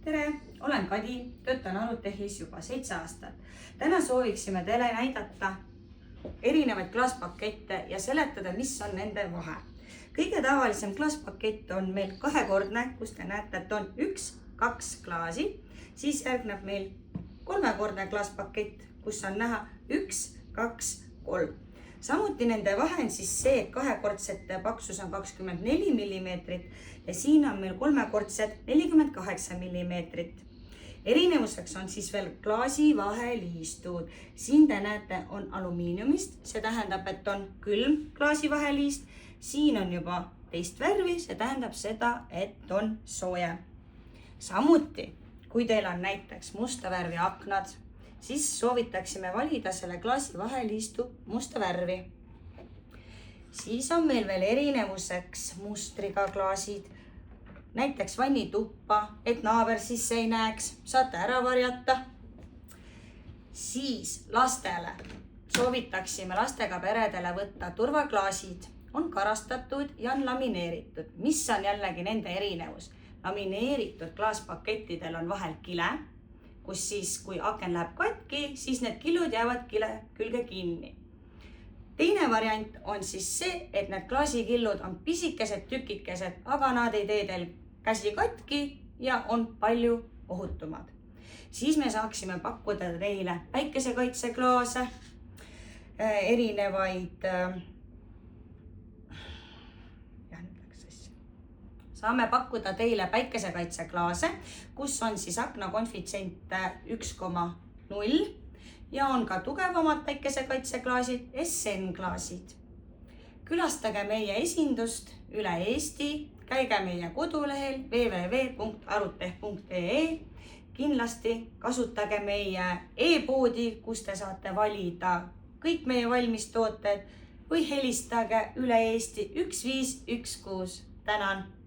Tere, olen Kadi, töötan Arutehis juba 7 aastat. Täna sooviksime teile näidata erinevaid klaaspakette ja seletada, mis on nende vahe. Kõige tavalisem klaaspakett on meil kahekordne, kus te näete, et on 1-2 klaasi. Siis järgneb meil kolmekordne klaaspakett, kus on näha 1-2-3. Samuti nende vahe on siis see, et kahekordsete paksus on 24 mm ja siin on meil kolmekordsed 48 mm. Erinevuseks on siis veel klaasi vaheliistud. Siin te näete, on alumiiniumist, see tähendab, et on külm klaasi vaheliist. Siin on juba teist värvi, see tähendab seda, et on sooje. Samuti, kui teil on näiteks musta värvi aknad, siis soovitaksime valida selle klaasi vaheliistu musta värvi. Siis on meil veel erinevuseks mustriga klaasid, näiteks vannituppa, et naaber sisse ei näeks, saate ära varjata. Siis lastele soovitaksime lastega peredele võtta turvaklaasid, on karastatud ja on lamineeritud. Mis on jällegi nende erinevus? Lamineeritud klaaspakettidel on vahel kile, kus siis, kui aken läheb katki, siis need killud jäävad kile külge kinni. Teine variant on siis see, et need klaasikillud on pisikesed tükikesed, aga nad ei tee teil käsi katki ja on palju ohutumad. Siis me saaksime pakkuda teile päikesekaitseklaase, erinevaid saame pakkuda teile päikesekaitseklaase, kus on siis aknakonfitsient 1,0 ja on ka tugevamad päikesekaitseklaasid, SN-klaasid. Külastage meie esindust üle Eesti, käige meie kodulehel www.aruteh.ee. Kindlasti kasutage meie e-poodi, kus te saate valida kõik meie valmistooted või helistage üle Eesti 1516. Tänan!